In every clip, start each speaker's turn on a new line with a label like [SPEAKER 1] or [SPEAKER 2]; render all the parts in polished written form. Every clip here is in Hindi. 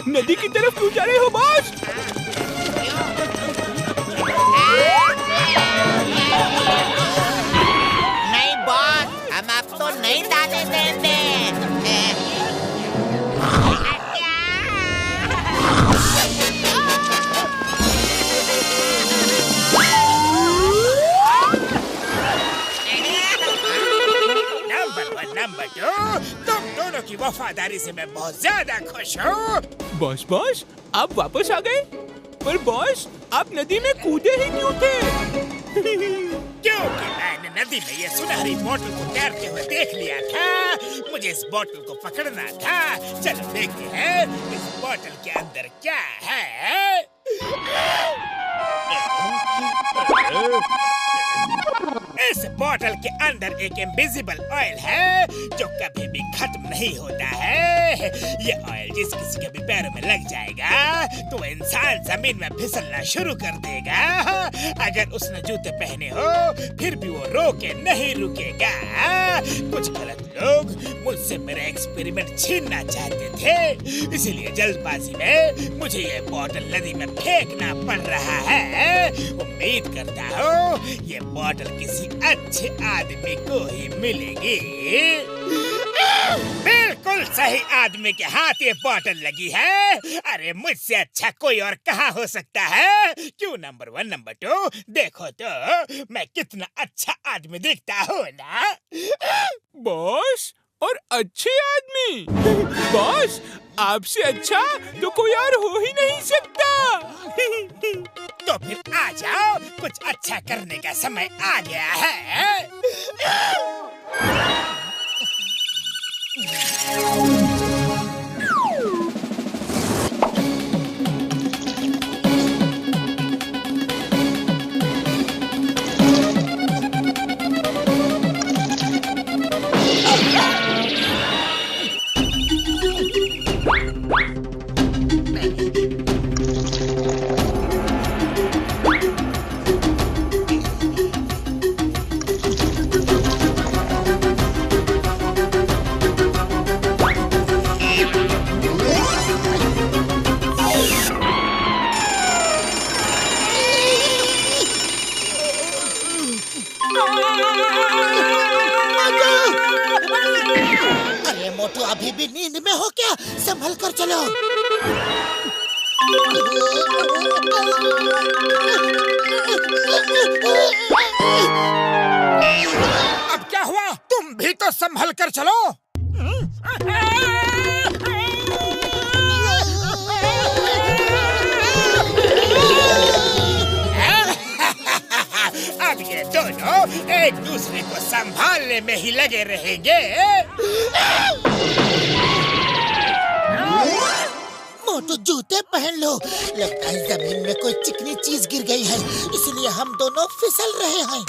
[SPEAKER 1] नदी की तरफ क्यों जा रहे हो बॉस?
[SPEAKER 2] नहीं बॉस, हम आपको नहीं जाने देंगे।
[SPEAKER 3] नंबर 2, तुम दोनों की वफादारी से मैं बहुत ज्यादा खुश हूँ।
[SPEAKER 1] बॉस आप वापस आ गए? पर बॉस आप नदी में कूदे ही क्यों थे?
[SPEAKER 3] क्योंकि मैंने नदी में ये सुनहरी बोतल को तैरते हुए देख लिया था। मुझे इस बोतल को पकड़ना था। चलो देखते हैं इस बोतल के अंदर क्या है। इस बोतल के अंदर एक इनविजिबल ऑयल है जो कभी भी खत्म नहीं होता है। ये ऑयल जिस किसी के भी पैरों में लग जाएगा तो इंसान जमीन में फिसलना शुरू कर देगा। अगर उसने जूते पहने हो फिर भी वो रोके नहीं रुकेगा। कुछ गलत लोग मुझसे मेरा एक्सपेरिमेंट छीनना चाहते थे, इसीलिए जल्दबाजी में मुझे ये बोतल नदी में फेंकना पड़ रहा है। उम्मीद करता हूँ ये बोतल किसी अच्छे आदमी को ही मिलेगी। बिल्कुल सही आदमी के हाथ ये बोतल लगी है। अरे मुझसे अच्छा कोई और कहाँ हो सकता है? क्यों नंबर 1 नंबर 2 देखो तो मैं कितना अच्छा आदमी दिखता हूँ ना।
[SPEAKER 1] बॉस और अच्छे आदमी? बॉस आपसे अच्छा तो कोई और हो ही नहीं सकता।
[SPEAKER 3] तो फिर आ जाओ, कुछ अच्छा करने का समय आ गया है।
[SPEAKER 2] अरे मोटू अभी भी नींद में हो क्या? संभल कर चलो।
[SPEAKER 3] अब क्या हुआ? तुम भी तो संभल कर चलो। अब ये दोनों एक दूसरे को संभालने में ही लगे रहेंगे।
[SPEAKER 2] मोटू जूते पहन लो। लगता है जमीन में कोई चिकनी चीज गिर गई है, इसलिए हम दोनों फिसल रहे हैं।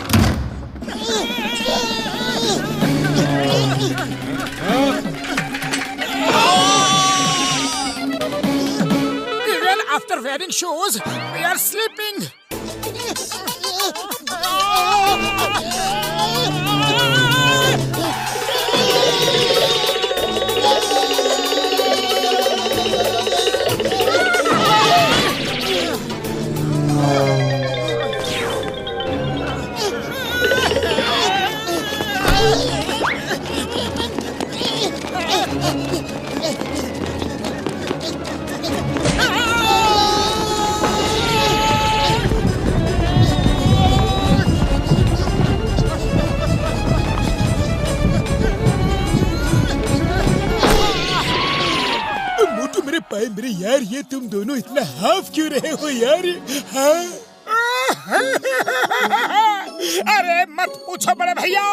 [SPEAKER 3] Even after wearing shoes, we are sleeping.
[SPEAKER 1] मेरे यार, ये तुम दोनों इतना हाफ क्यों रहे हो यार? हाँ?
[SPEAKER 3] अरे मत पूछो बड़े भैया,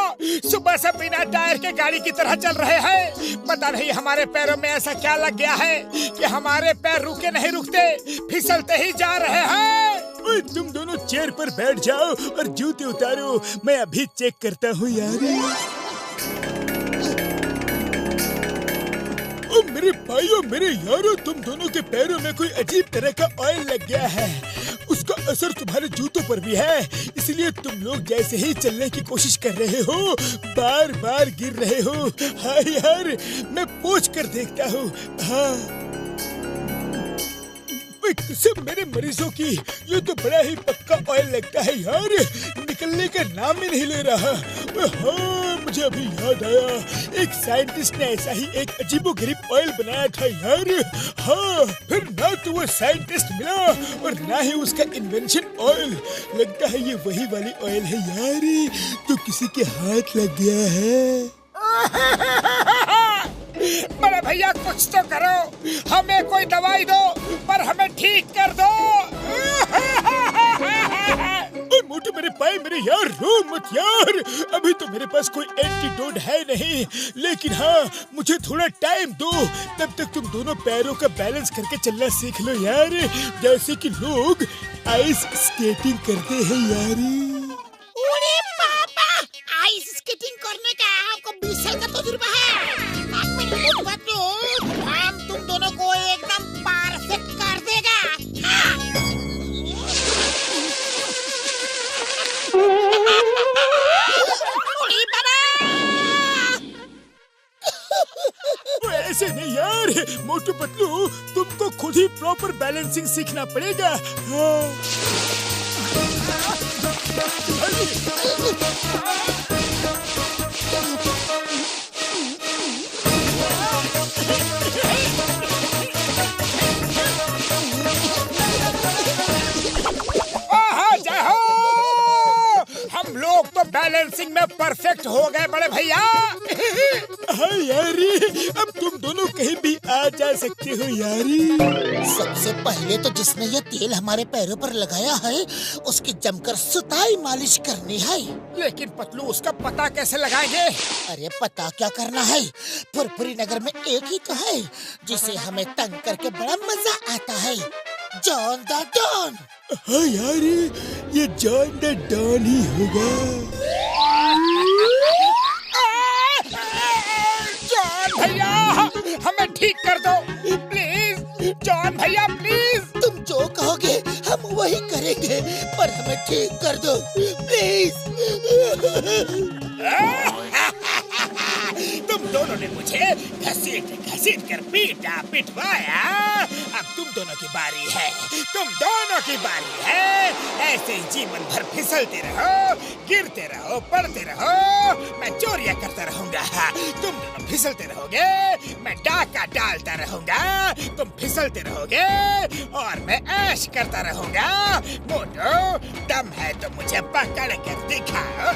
[SPEAKER 3] सुबह से बिना टायर के गाड़ी की तरह चल रहे हैं। पता नहीं हमारे पैरों में ऐसा क्या लग गया है कि हमारे पैर रुके नहीं रुकते, फिसलते ही जा रहे हैं।
[SPEAKER 1] ओए, तुम दोनों चेयर पर बैठ जाओ और जूते उतारो, मैं अभी चेक करता हूँ यार। मेरे भाइयों, मेरे यारों, तुम दोनों के पैरों में कोई अजीब तरह का ऑयल लग गया है। उसका असर तुम्हारे जूतों पर भी है, इसलिए तुम लोग जैसे ही चलने की कोशिश कर रहे हो बार बार गिर रहे हो। हाँ यार, मैं पोंछ कर देखता हूँ। हाँ ओए कसम मेरे मरीजों की, ये तो बड़ा ही पक्का ऑयल लगता है यार, निकलने का नाम ही नहीं ले रहा। हाँ, मुझे अभी याद आया, एक साइंटिस्ट ने ऐसा ही एक अजीबोगरीब ऑयल बनाया था यार। हाँ, फिर ना तो वो साइंटिस्ट मिला और ना ही उसका इन्वेंशन ऑयल। लगता है ये वही वाली ऑयल है यार, तो किसी के हाथ लग गया है।
[SPEAKER 3] बड़े भैया कुछ तो करो, हमें कोई दवाई दो, पर हमें ठीक कर दो।
[SPEAKER 1] मोटू मेरे पाए मेरे यार, रो मत यार, अभी तो मेरे पास कोई एंटीडोट है नहीं, लेकिन हाँ मुझे थोड़ा टाइम दो, तब तक तुम दोनों पैरों का बैलेंस करके चलना सीख लो यार, जैसे कि लोग आइस स्केटिंग करते हैं यार।
[SPEAKER 2] अरे पापा, आइस स्केटिंग करने का आपको 20 साल का तजुर्बा है। हम तुम दोनों को एकदम परफेक्ट कर देगा।
[SPEAKER 1] ऐसे नहीं यार मोटू पतलू, तुमको खुद ही प्रॉपर बैलेंसिंग सीखना पड़ेगा।
[SPEAKER 3] हम लोग तो बैलेंसिंग में परफेक्ट हो गए बड़े भैया।
[SPEAKER 1] हाँ यारी, अब तुम दोनों कहीं भी आ जा सकते हो यारी।
[SPEAKER 2] सबसे पहले तो जिसने ये तेल हमारे पैरों पर लगाया है, उसकी जमकर सुताई मालिश करनी है।
[SPEAKER 3] लेकिन पतलू उसका पता कैसे लगाएंगे?
[SPEAKER 2] अरे पता क्या करना है, फुरफुरी नगर में एक ही तो है जिसे हमें तंग करके बड़ा मजा आता है, जॉन द डॉन।
[SPEAKER 1] हाँ यारी, ये जॉन द डॉन ही होगा।
[SPEAKER 3] जॉन भैया हमें ठीक कर दो प्लीज, जॉन भैया प्लीज।
[SPEAKER 2] तुम जो कहोगे हम वही करेंगे, पर हमें ठीक कर दो प्लीज।
[SPEAKER 3] तुम दोनों ने मुझे घसीट कर पिटवाया, अब तुम दोनों की बारी है, तुम दोनों की बारी है। ऐसे ही जीवन भर फिसलते रहो, गिरते रहो, पड़ते रहो, मैं चोरियां करता रहूंगा। तुम दोनों फिसलते रहोगे, मैं डाका डालता रहूंगा, तुम फिसलते रहोगे और मैं ऐश करता रहूंगा। मोटो, दम है तो मुझे पकड़ कर दिखाओ।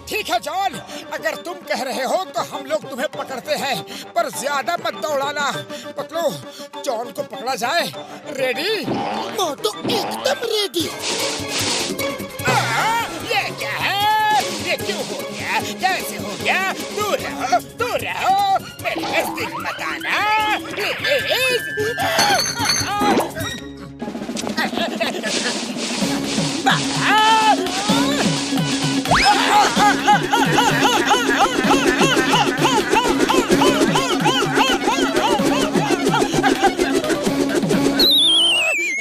[SPEAKER 3] ठीक है जॉन, अगर तुम कह रहे हो तो हम लोग तुम्हें पकड़ते हैं, पर ज्यादा मत दौड़ाना। पतलू, जॉन को पकड़ा जाए। रेडी?
[SPEAKER 2] मोटो एकदम रेडी।
[SPEAKER 3] ये क्या है? ये क्यों हो गया? कैसे हो गया? दूर रहो, दूर रहो, मेरे नजदीक मत आना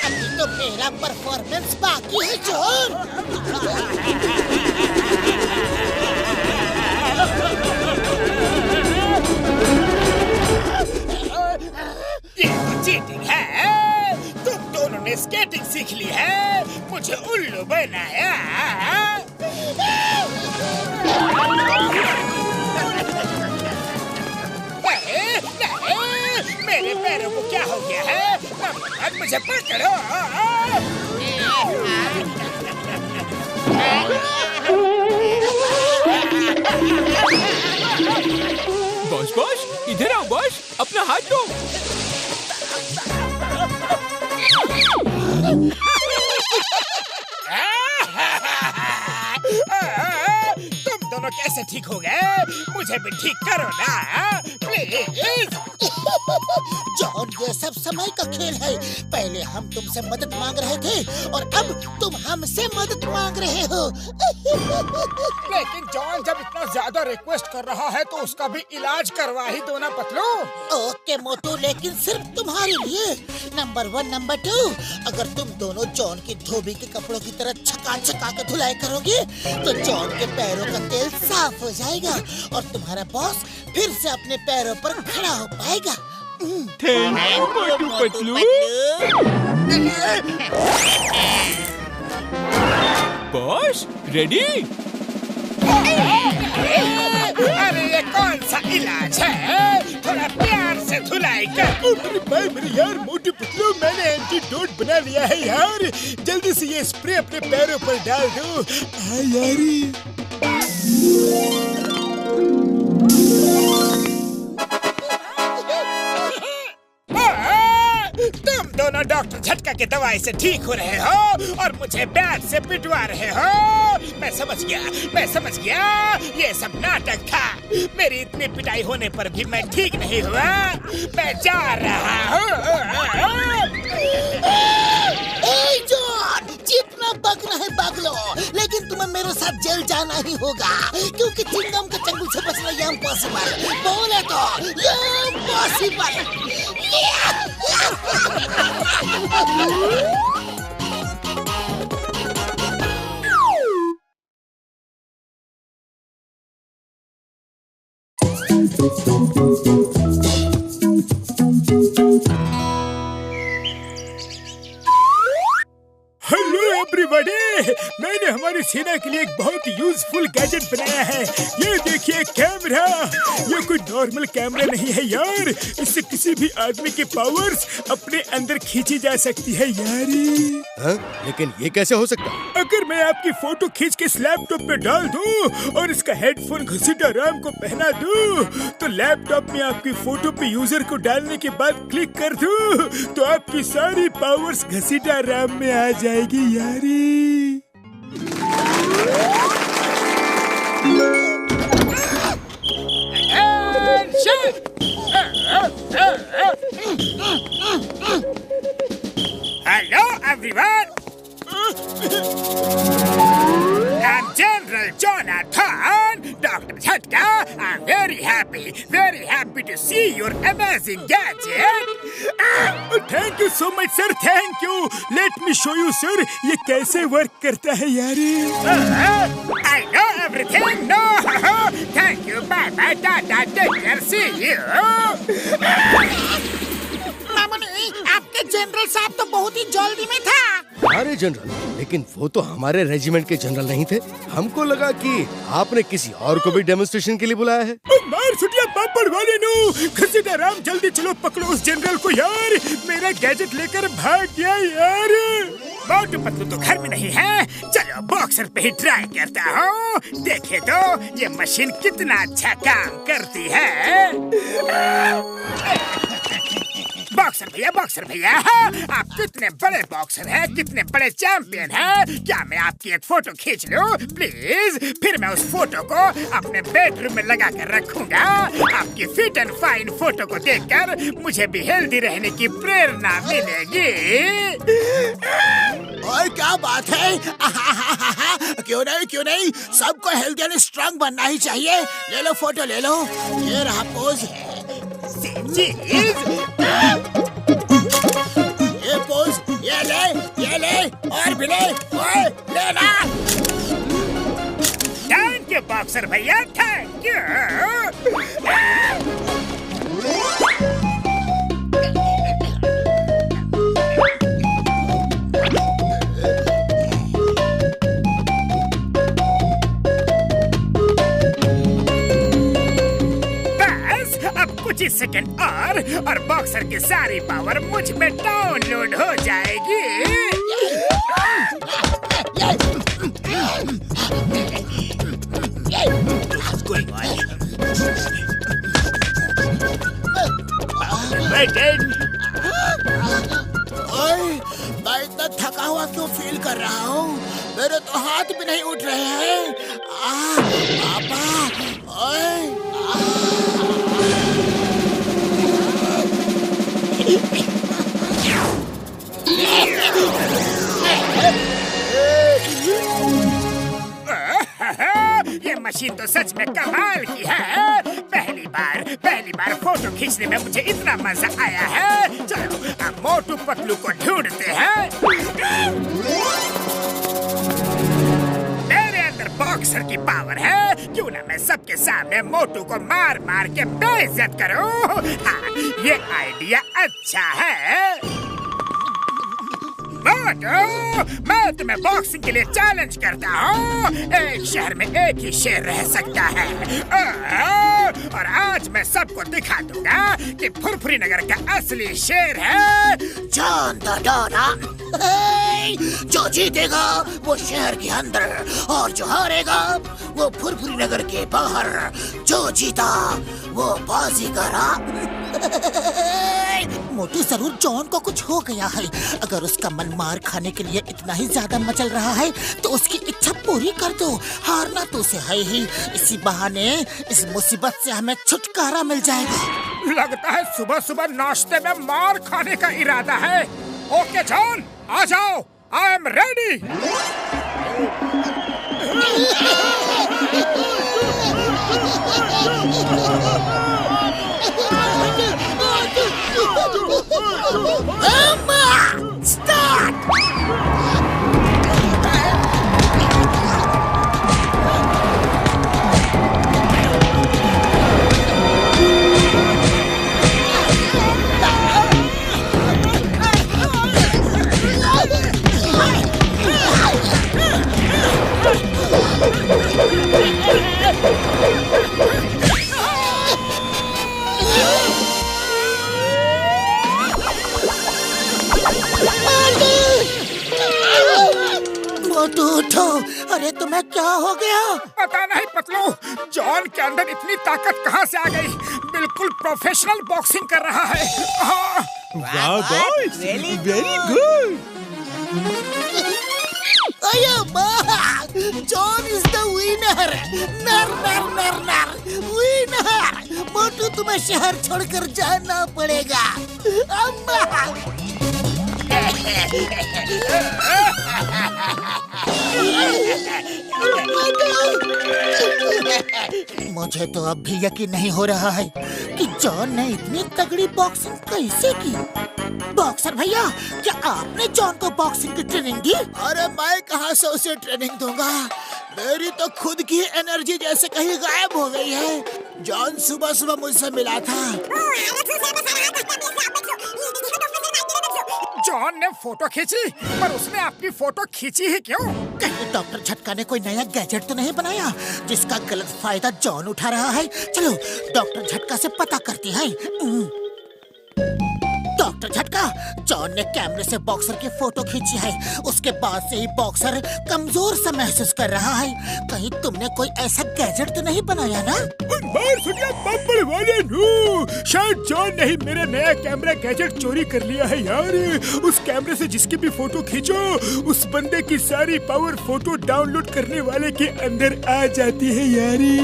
[SPEAKER 2] अभी तो मेरा परफॉर्मेंस बाकी है जॉन।
[SPEAKER 3] ये तो चीटिंग है। तुम दोनों ने स्केटिंग सीख ली है, मुझे उल्लू बनाया। नहीं, मेरे पैरों को क्या हो गया है? अब मुझे पकड़ो।
[SPEAKER 4] बॉस बॉस, इधर आओ बॉस, अपना हाथ दो।
[SPEAKER 3] तुम दोनों कैसे ठीक हो गए? मुझे भी ठीक करो ना प्लीज।
[SPEAKER 2] जॉन, ये सब समय का खेल है। पहले हम तुमसे मदद मांग रहे थे और अब तुम हमसे मदद मांग रहे हो।
[SPEAKER 3] लेकिन जॉन जब इतना ज्यादा रिक्वेस्ट कर रहा है तो उसका भी इलाज करवा ही दो ना पतलू।
[SPEAKER 2] ओके मोटू, लेकिन सिर्फ तुम्हारे लिए। नंबर 1, नंबर 2, अगर तुम दोनों जॉन की धोबी के कपड़ों की तरह छका के धुलाई करोगे तो जॉन के पैरों का तेल साफ हो जाएगा और तुम्हारा बॉस फिर से अपने पैरों पर खड़ा हो पाएगा।
[SPEAKER 4] Thank you Motu Patlu. Boss ready?
[SPEAKER 3] अरे ये कौन सा इलाज है? थोड़ा प्यार से धुलाई कर।
[SPEAKER 1] मेरे भाई मेरे यार मोटू पतलू, मैंने एंटीडोट बना लिया है यार। जल्दी से ये स्प्रे अपने पैरों पर डाल दो। हाँ यारी।
[SPEAKER 3] तुम दोनों डॉक्टर झटका के दवाई से ठीक हो रहे हो और मुझे बैट से पिटवा रहे हो। मैं समझ गया ये सब नाटक था। मेरी इतनी पिटाई होने पर भी मैं ठीक नहीं हुआ। मैं जा रहा हूँ।
[SPEAKER 2] जॉन, जितना भागना है भाग लो, लेकिन तुम्हें मेरे साथ जेल जाना ही होगा, क्योंकि चिंगम के चंगुल से बचना ये इम्पॉसिबल। बोले तो ये इम्पॉसिबल।
[SPEAKER 1] हेलो एवरीबॉडी, मैंने हमारी सेना के लिए एक बहुत यूजफुल गैजेट बनाया है। ये देखिए कैमरा। ये कोई नॉर्मल कैमरा नहीं है यार, इससे किसी भी आदमी की पावर्स अपने अंदर खींची जा सकती है यारी।
[SPEAKER 5] हाँ? लेकिन ये कैसे हो सकता है?
[SPEAKER 1] अगर मैं आपकी फोटो खींच के इस लैपटॉप पे डाल दूं और इसका हेडफोन घसीटा राम को पहना दूं, तो लैपटॉप में आपकी फोटो पे यूजर को डालने के बाद क्लिक कर दूं, तो आपकी सारी पावर्स घसीटा राम में आ जाएगी यारी।
[SPEAKER 3] Hello everyone. I'm General Jonathan, Dr. Jhatka. I'm very happy to see your amazing gadget.
[SPEAKER 1] Thank you so much sir, thank you. Let me show you sir, ये कैसे वर्क करता है यारी।
[SPEAKER 3] I know everything. No. Thank you. Bye. Tata. Take care. See you.
[SPEAKER 2] मामूली, आपके जनरल साहब तो बहुत ही जल्दी में था।
[SPEAKER 5] अरे जनरल, लेकिन वो तो हमारे रेजिमेंट के जनरल नहीं थे। हमको लगा कि आपने किसी और को भी डेमोन्स्ट्रेशन के लिए बुलाया है।
[SPEAKER 1] मार सुटिया पापड़ वाले नु, घसीटा राम, जल्दी चलो पकड़ो उस जनरल को यार। मेरा गैजेट लेकर भाग गया यार।
[SPEAKER 3] मोटू पतलू तो घर में नहीं है। चलो बॉक्सर पे ही ट्राई करता हूँ। देखे तो ये मशीन कितना अच्छा काम करती है। बॉक्सर भैया, आप कितने बड़े बॉक्सर हैं, कितने बड़े चैंपियन हैं। क्या मैं आपकी एक फोटो खींच लूं प्लीज? फिर मैं उस फोटो को अपने बेडरूम में लगा कर रखूंगा। आपकी फिट एंड फाइन फोटो को देखकर मुझे भी हेल्दी रहने की प्रेरणा मिलेगी।
[SPEAKER 2] और क्या बात है? क्यों नहीं, सबको हेल्दी एंड स्ट्रांग बनना ही चाहिए। ले लो फोटो, ले लो। ये रहा पोज। ये पोज, ये ले और भी ले, ओए लेना।
[SPEAKER 3] थैंक यू बॉक्सर भैया, थैंक यू। कुछ ही सेकंड और बॉक्सर की सारी पावर मुझ में डाउनलोड हो जाएगी।
[SPEAKER 2] मैं इतना थका हुआ क्यों फील कर रहा हूँ? मेरे तो हाथ भी नहीं उठ रहे हैं। पापा,
[SPEAKER 3] ये मशीन तो सच में कमाल की है। पहली बार फोटो खींचने में मुझे इतना मजा आया है। चलो अब मोटू पतलू को ढूंढते हैं। मेरे अंदर बॉक्सर बॉक्सर की पावर है, क्यों ना मैं सबके सामने मोटू को मार मार के बेइज्जत करूं। हाँ, ये आइडिया अच्छा है। मोटू, मैं तुम्हें बॉक्सिंग के लिए चैलेंज करता हूँ। एक शहर में एक ही शेर रह सकता है और आज मैं सबको दिखा दूंगा कि फुरफुरी नगर का असली शेर है
[SPEAKER 2] जॉन द डॉन। जो जीतेगा वो शहर के अंदर और जो हारेगा वो फुरफुरी नगर के बाहर। जो जीता वो बाजीगर। मोटू, जरूर जॉन को कुछ हो गया है। अगर उसका मन मार खाने के लिए इतना ही ज्यादा मचल रहा है तो उसकी इच्छा पूरी कर दो। हारना तो उसे है ही, इसी बहाने इस मुसीबत से हमें छुटकारा मिल जाएगा।
[SPEAKER 3] लगता है सुबह सुबह नाश्ते में मार खाने का इरादा है। ओके जॉन, आ जाओ, आई एम रेडी।
[SPEAKER 2] स्टार्ट। मोटू उठो। अरे तुम्हें क्या हो गया?
[SPEAKER 3] पता नहीं पतलू, जॉन के अंदर इतनी ताकत कहाँ से आ गई। बिल्कुल प्रोफेशनल बॉक्सिंग कर रहा है। हाँ।
[SPEAKER 1] वाह boss, very good.
[SPEAKER 2] John is the winner. नर नर नर नर विनर। मोटू, तुम्हें शहर छोड़कर जाना पड़ेगा। मुझे तो अब भी यकीन नहीं हो रहा है कि जॉन ने इतनी तगड़ी बॉक्सिंग कैसे की। बॉक्सर भैया, क्या आपने जॉन को बॉक्सिंग की ट्रेनिंग दी? अरे मैं कहाँ से उसे ट्रेनिंग दूंगा। मेरी तो खुद की एनर्जी जैसे कहीं गायब हो गई है। जॉन सुबह सुबह मुझसे मिला था।
[SPEAKER 3] जॉन ने फोटो खींची, पर उसने अपनी फोटो खींची ही क्यों?
[SPEAKER 2] कहीं डॉक्टर झटका ने कोई नया गैजेट तो नहीं बनाया जिसका गलत फायदा जॉन उठा रहा है? चलो डॉक्टर झटका से पता करते हैं। डॉक्टर झटका, जॉन ने कैमरे से बॉक्सर की फोटो खींची है। उसके बाद से ही बॉक्सर कमजोर सा महसूस कर रहा है। कहीं तुमने कोई ऐसा गैजेट तो नहीं बनाया ना?
[SPEAKER 1] बब्बर वाले नो, शायद जॉन ने ही मेरा नया कैमरा गैजेट चोरी कर लिया है यार। उस कैमरे से जिसकी भी फोटो खींचो, उस बंदे की सारी पावर फोटो डाउनलोड करने वाले के अंदर आ जाती है यारी।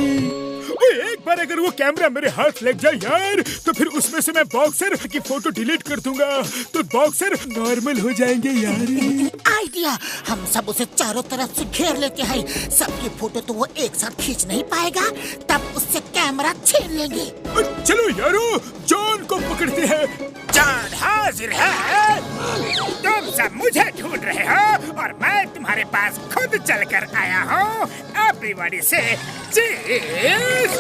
[SPEAKER 1] एक बार अगर वो कैमरा मेरे हाथ लग जाए यार, तो फिर उसमें से मैं बॉक्सर की फोटो डिलीट कर दूंगा, तो बॉक्सर नॉर्मल हो जाएंगे यार।
[SPEAKER 2] आइडिया, हम सब उसे चारों तरफ से घेर लेते हैं। सबकी फोटो तो वो एक साथ खींच नहीं पाएगा, तब उससे कैमरा छीन लेंगे।
[SPEAKER 1] चलो यारो, जॉन को पकड़ते हैं।
[SPEAKER 3] जॉन हाजिर है। तुम सब मुझे ढूंढ रहे हो और मैं तुम्हारे पास खुद चलकर आया हूँ। एवरीबॉडी से चीज।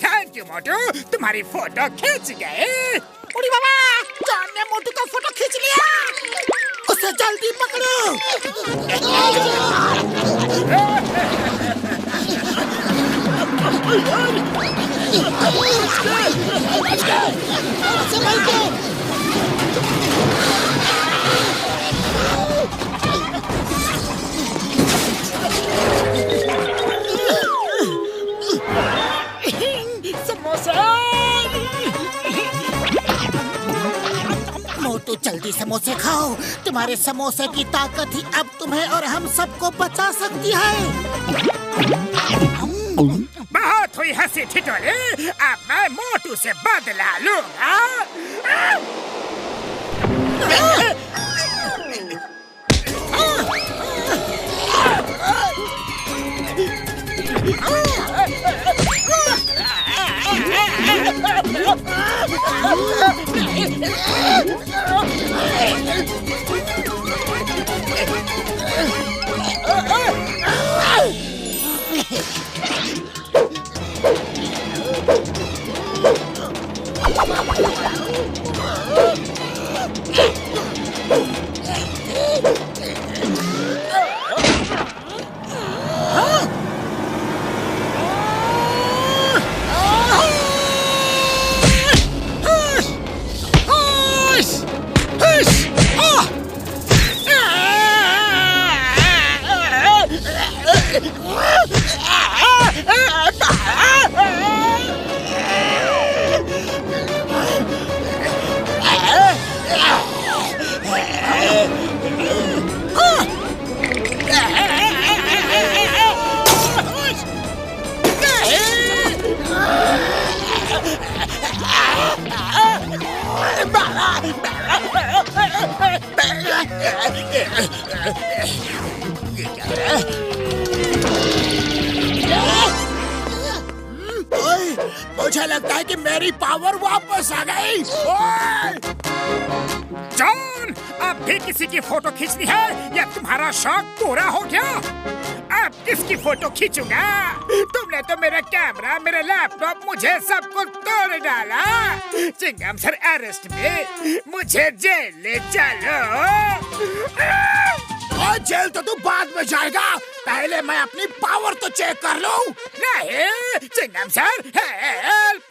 [SPEAKER 3] थैंक यू मोटू, तुम्हारी फोटो खींच गए।
[SPEAKER 2] उड़ी बाबा, जॉन ने मोटू का फोटो खींच लिया। उसे जल्दी पकड़ो। मोटू, जल्दी समोसे खाओ। तुम्हारे समोसे की ताकत ही अब तुम्हें और हम सबको बचा सकती है।
[SPEAKER 3] बहुत हुई हंसी ठिठोली, अब मैं मोटू से बदला लूंगा।
[SPEAKER 2] मुझे लगता है कि मेरी पावर वापस आ गई।
[SPEAKER 3] जॉन, अब भी किसी की फोटो खींचनी है या तुम्हारा शौक पूरा हो गया? अब किसकी फोटो खींचूंगा? तुमने तो मेरा कैमरा, मेरा लैपटॉप, मुझे सब कुछ तोड़ डाला। चिंगम सर अरेस्ट में मुझे जेल ले चलो।
[SPEAKER 2] और जेल तो तू बाद में जाएगा, पहले मैं अपनी पावर तो चेक कर लूं।
[SPEAKER 3] नहीं, चिंगम सर, हेल्प!